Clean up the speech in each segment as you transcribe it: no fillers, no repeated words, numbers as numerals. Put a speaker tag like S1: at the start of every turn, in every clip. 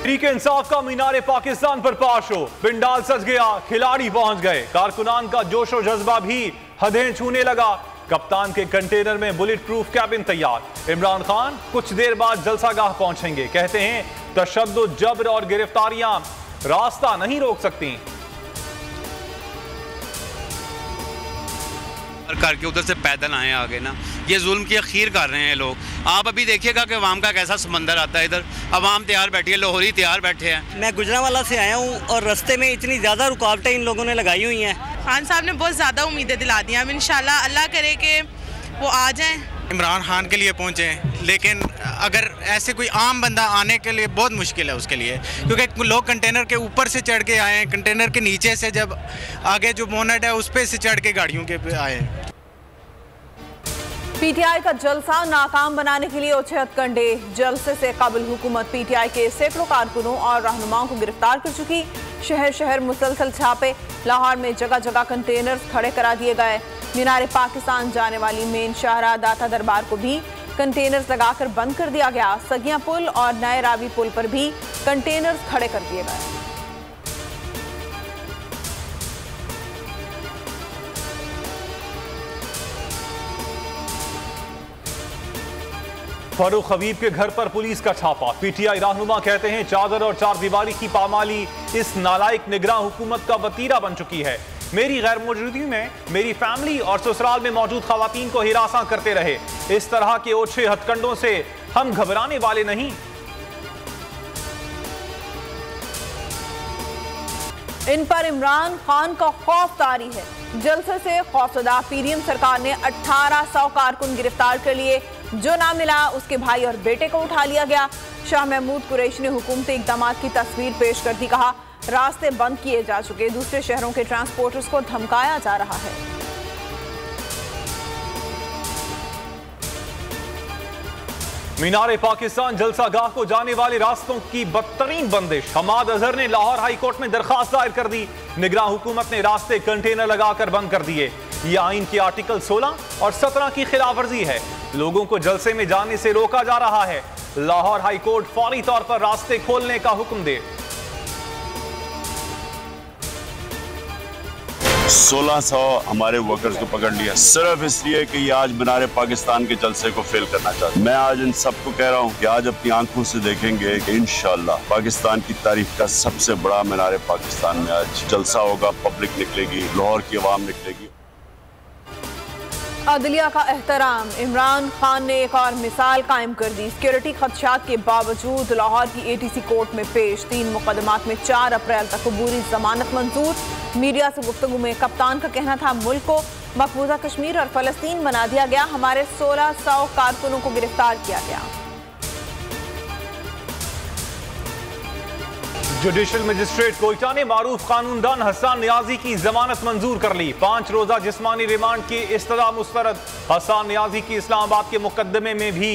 S1: तहरीक इंसाफ का मीनारे पाकिस्तान पर पाश हो, पिंडाल सज गया, खिलाड़ी पहुंच गए, कारकुनान का जोशो जज्बा भी हदें छूने लगा। कप्तान के कंटेनर में बुलेट प्रूफ कैबिन तैयार। इमरान खान कुछ देर बाद जलसागाह पहुंचेंगे। कहते हैं तशद्दुद, जबर और गिरफ्तारियां रास्ता नहीं रोक सकती।
S2: करके उधर से पैदल आए आगे ना, ये जुल्म की अखीर कर रहे हैं लोग। आप अभी देखिएगा कि अवाम का कैसा समंदर आता है। इधर अवाम तैयार बैठी है, लाहौरी तैयार बैठे हैं।
S3: मैं गुजरांवाला से आया हूँ और रास्ते में इतनी ज़्यादा रुकावटें इन लोगों ने लगाई हुई हैं।
S4: खान साहब ने बहुत ज़्यादा उम्मीदें दिला दी हैं। अब इंशाल्लाह अल्लाह करे कि वो आ जाएं।
S5: इमरान खान के लिए पहुँचे, लेकिन अगर ऐसे कोई आम बंदा आने के लिए बहुत मुश्किल है उसके लिए, क्योंकि लोग कंटेनर के ऊपर से चढ़ के आए हैं, कंटेनर के नीचे से जब आगे जो बोनट है उस पर से चढ़ के गाड़ियों के पे आए हैं।
S6: पीटीआई का जलसा नाकाम बनाने के लिए ओछे हथकंडे। जलसे से काबिल हुकूमत पीटीआई के सैकड़ों कारकुनों और रहनुमाओं को गिरफ्तार कर चुकी। शहर शहर मुसलसल छापे। लाहौर में जगह जगह कंटेनर्स खड़े करा दिए गए। मीनारे पाकिस्तान जाने वाली मेन शाहराह दाता दरबार को भी कंटेनर्स लगाकर बंद कर दिया गया। सगियां पुल और नए रावी पुल पर भी कंटेनर्स खड़े कर दिए गए।
S1: फारूक हबीब के घर पर पुलिस का छापा। पीटीआई रहनुमा कहते हैं चादर और चार दीवारी की पामाली इस नालायक निगरान हुकूमत का वतीरा बन चुकी है। मेरी गैर मौजूदगी में मेरी फैमिली और ससुराल में मौजूद खवातीन को हिरासा करते रहे। इस तरह के ओछे हथकंडों से हम घबराने वाले नहीं।
S6: इन पर इमरान खान का खौफ तारी है। जलसे से खौफजदा पीडीएम सरकार ने 1800 कारकुन गिरफ्तार कर लिए। जो ना मिला उसके भाई और बेटे को उठा लिया गया। शाह महमूद कुरैशी ने हुकूमती इक़दाम की तस्वीर पेश कर दी। कहा रास्ते बंद किए जा चुके, दूसरे शहरों के ट्रांसपोर्टर्स को धमकाया जा रहा है।
S1: मीनारे पाकिस्तान जलसागाह को जाने वाले रास्तों की बदतरीन बंदिश। हमाद अजहर ने लाहौर हाई कोर्ट में दरखास्त दायर कर दी। निगरान हुकूमत ने रास्ते कंटेनर लगाकर बंद कर दिए। यह आइन के आर्टिकल 16 और 17 की खिलाफवर्जी है। लोगों को जलसे में जाने से रोका जा रहा है। लाहौर हाई कोर्ट फौरी तौर पर रास्ते खोलने का हुक्म दे।
S7: 1600 हमारे वर्कर्स को पकड़ लिया सिर्फ इसलिए कि ये आज मीनारे पाकिस्तान के जलसे को फेल करना चाहते। मैं आज इन सबको कह रहा हूँ कि आज अपनी आंखों से देखेंगे कि इंशाअल्लाह पाकिस्तान की तारीख का सबसे बड़ा मीनारे पाकिस्तान में आज जलसा होगा। पब्लिक निकलेगी, लाहौर की आवाम निकलेगी।
S6: अदलिया का एहतराम। इमरान खान ने एक और मिसाल कायम कर दी। सिक्योरिटी खदशात के बावजूद लाहौर की एटीसी कोर्ट में पेश। 3 मुकदमात में 4 अप्रैल तक अबूरी जमानत मंजूर। मीडिया से गुफ्तगू में कप्तान का कहना था मुल्क को मकबूजा कश्मीर और फलस्तीन बना दिया गया। हमारे 1600 कारकुनों को गिरफ्तार किया गया।
S1: जुडिशल मजिस्ट्रेट कोयटा ने मारूफ कानूनदान हसन नियाजी की जमानत मंजूर कर ली। 5 रोजा जिस्मानी रिमांड की इस्तदा मुस्तरद। हसन नियाजी की इस्लामाबाद के मुकदमे में भी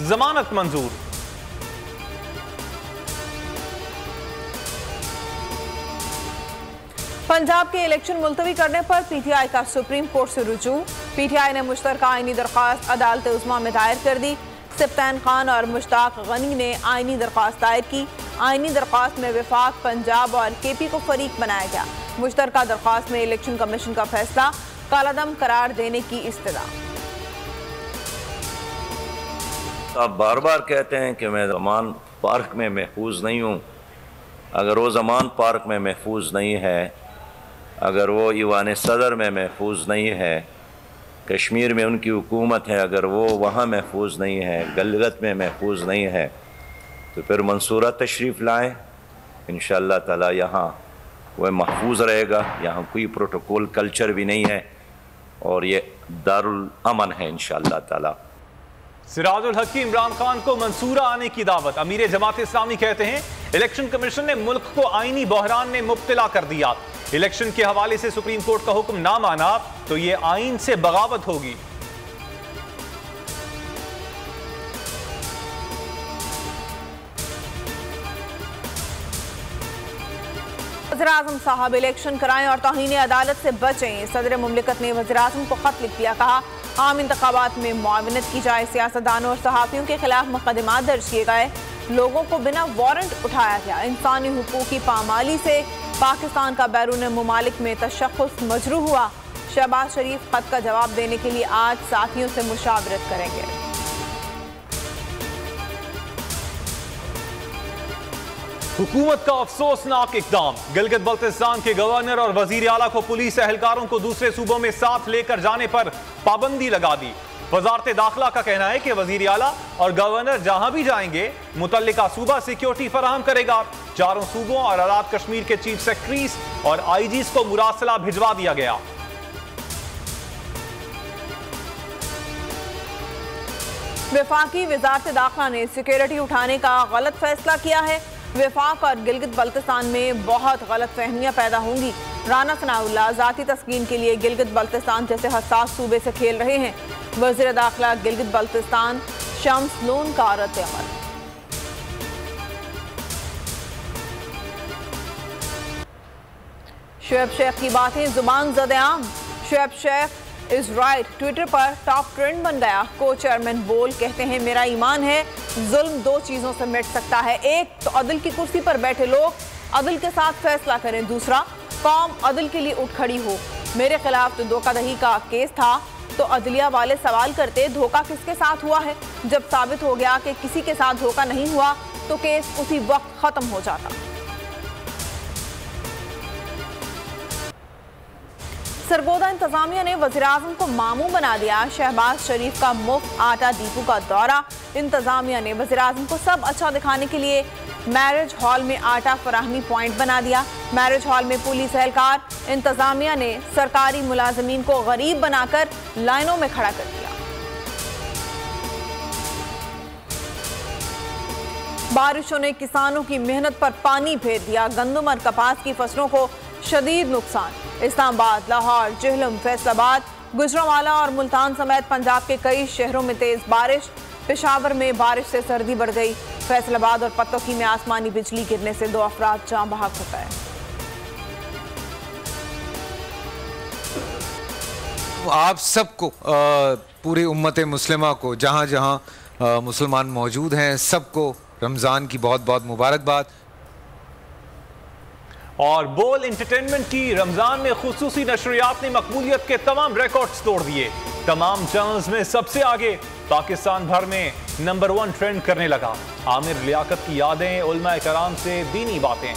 S1: जमानत मंजूर।
S6: पंजाब के इलेक्शन मुलतवी करने पर पीटीआई का सुप्रीम कोर्ट से रुजू। पीटीआई ने मुश्तरका आईनी दरख्वास्त अदालत उज़्मा में दायर कर दी। सब्तैन खान और मुश्ताक गनी ने आईनी दरख्वास्त दायर की। आईनी दरख्वास्त में वफाक, पंजाब और केपी को फरीक बनाया गया। मुश्तरका दरख्वास्त में इलेक्शन कमीशन का फैसला कालादम करार देने की इस्तदा।
S8: आप बार बार कहते हैं कि मैं ज़मान पार्क में महफूज नहीं हूँ। अगर वो ज़मान पार्क में महफूज नहीं है, अगर वो ईवान सदर में महफूज नहीं है, कश्मीर में उनकी हुकूमत है, अगर वो वहाँ महफूज नहीं है, गलगत में महफूज नहीं है, तो फिर मंसूरा तशरीफ़ लाएँ। इंशाअल्लाह ताला यहाँ वह महफूज रहेगा। यहाँ कोई प्रोटोकॉल कल्चर भी नहीं है और ये दारुल अमन है इंशाअल्लाह ताला।
S1: सिराजुल हक की इमरान खान को मंसूरा आने की दावत। अमीर जमात इस्लामी कहते हैं इलेक्शन कमीशन ने मुल्क को आईनी बहरान में मुब्तला कर दिया। इलेक्शन के हवाले से सुप्रीम कोर्ट का हुक्म ना माना तो ये आईन से बगावत होगी।
S6: वज़ीर-ए-आज़म साहब इलेक्शन कराएं और तौहीन अदालत से बचें। सदर मुमलिकत ने वज़ीर-ए-आज़म को खत लिख दिया, कहा आम इंतखाबात में मुआवनत की जाए। सियासतदानों और सहाफ़ियों के खिलाफ मुकदमात दर्ज किए गए, लोगों को बिना वारंट उठाया गया। इंसानी हुकूक की पामाली से पाकिस्तान का बैरून मुमालिक में तशख़्ख़ुस मजरू हुआ। शहबाज शरीफ खत का जवाब देने के लिए आज साथियों से मुशावरत करेंगे।
S1: हुकूमत का अफसोसनाक इकदाम, गिलगित बल्तिस्तान के गवर्नर और वजीर आला को पुलिस एहलकारों को दूसरे सूबों में साथ लेकर जाने पर पाबंदी लगा दी। वजारत दाखिला का कहना है कि वजीर आला और गवर्नर जहां भी जाएंगे मुतल्लिका सूबा सिक्योरिटी फराहम करेगा। चारों सूबों और आजाद कश्मीर के चीफ सेक्रेटरीज और आईजीज को मुरासला भिजवा दिया गया।
S6: वफाकी वजारत दाखिला ने सिक्योरिटी उठाने का गलत फैसला किया है। वफाक और गिलगित बल्तिस्तान में बहुत गलत फहमियां पैदा होंगी। राना सनाउल्लाह जाती तस्कीन के लिए गिलगित बल्तिस्तान जैसे हसास सूबे से खेल रहे हैं। वज़ीर दाखिला गिलगित बल्तिस्तान शम्स लोन का रद्द-ए-अमल। शुएब शेख की बातें जुबान ज़द-ए-आम। Shoaib Sheikh is right Twitter पर टॉप ट्रेंड बन गया। को चेयरमैन बोल कहते हैं मेरा ईमान है जुल्म दो चीजों से मिट सकता है, एक तो अदल की कुर्सी पर बैठे लोग अदल के साथ फैसला करें, दूसरा कौम अदल के लिए उठ खड़ी हो। मेरे खिलाफ तो धोखाधड़ी का केस था तो अदलिया वाले सवाल करते धोखा किसके साथ हुआ है। जब साबित हो गया कि किसी के साथ धोखा नहीं हुआ तो केस उसी वक्त खत्म हो जाता। सरगोदा इंतजामिया ने वज़ीर-ए-आज़म को मामू बना दिया। शहबाज शरीफ का मुफ्त आटा डिपो का दौरा। इंतजामिया ने वज़ीर-ए-आज़म को सब अच्छा दिखाने के लिए मैरिज हॉल में आटा फराहमी पॉइंट बना दिया। मैरिज हॉल में पुलिस एहलकार, इंतजामिया ने सरकारी मुलाजमीन को गरीब बनाकर लाइनों में खड़ा कर दिया। बारिशों ने किसानों की मेहनत पर पानी फेर दिया। गंदम और कपास की फसलों को शदीद नुकसान। इस्लामाबाद, लाहौर, जेहलम, फैसलाबाद, गुजरांवाला और मुल्तान समेत पंजाब के कई शहरों में तेज बारिश। पेशावर में बारिश से सर्दी बढ़ गई। फैसलाबाद और पत्तोकी में आसमानी बिजली गिरने से 2 अफराद जान बहक हो गए।
S9: आप सबको, पूरी उम्मत मुस्लिमा को, जहाँ जहाँ मुसलमान मौजूद हैं, सबको रमज़ान की बहुत बहुत मुबारकबाद।
S1: और बोल एंटरटेनमेंट की रमजान में खुसूसी नशरियात ने मकबूलियत के तमाम रिकॉर्ड्स तोड़ दिए। तमाम चैनल्स में सबसे आगे, पाकिस्तान भर में नंबर 1 ट्रेंड करने लगा। आमिर लियाकत की यादें, उलमाए कराम से दीनी बातें।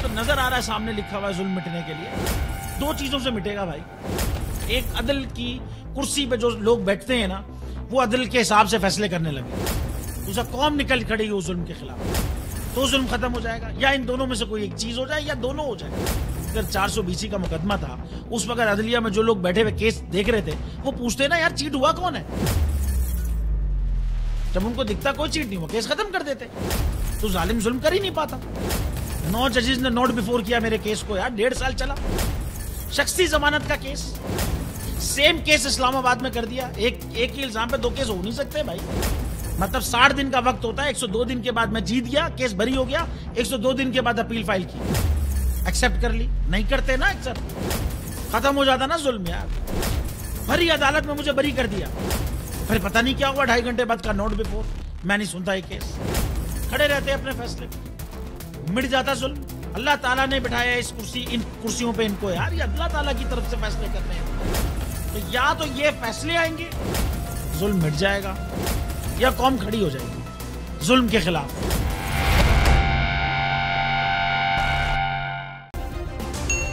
S10: तो नजर आ रहा है सामने लिखा हुआ है जुल्म मिटने के लिए 2 चीजों से मिटेगा भाई। एक, अदल की कुर्सी पे जो लोग बैठते हैं ना, वो अदल के हिसाब से फैसले करने लगे। दूसरा, कौम निकल खड़ी हो जुल्म के खिलाफ, तो जुल्म खत्म हो जाएगा। या इन दोनों में से कोई एक चीज हो जाए या दोनों हो जाए। अगर 420 का मुकदमा था, उस वक्त अदलिया में जो लोग बैठे हुए केस देख रहे थे, वो पूछते ना यार चीट हुआ कौन है। जब उनको दिखता कोई चीट नहीं हुआ, केस खत्म कर देते। तो जालिम जुल्म कर ही नहीं पाता। 9 जजेस ने नोट बिफोर किया मेरे केस को यार, 1.5 साल चला। शख्सी जमानत का केस, सेम केस इस्लामाबाद में कर दिया। एक ही इल्जाम पे 2 केस हो नहीं सकते भाई। मतलब 60 दिन का वक्त होता है। 102 दिन के बाद मैं जीत गया, केस बरी हो गया। 102 दिन के बाद अपील फाइल की, एक्सेप्ट कर ली। नहीं करते ना एक्सेप्ट, खत्म हो जाता ना जुल्म यार। भरी अदालत में मुझे बरी कर दिया, फिर पता नहीं क्या हुआ, 2.5 घंटे बाद का नोट बिफोर। मैं नहीं सुनता ये केस, खड़े रहते अपने फैसले पे, मिट जाता जुल्म। अल्लाह ताला ने बिठाया इन कुर्सियों पे इनको यार, ये अल्लाह ताला की तरफ से फैसले करने हैं। तो या तो ये फैसले आएंगे, जुल्म मिट जाएगा, या कौम खड़ी हो जाएगी जुल्म के खिलाफ।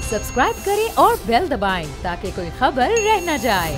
S11: सब्सक्राइब करें और बेल दबाएं ताकि कोई खबर रह न जाए।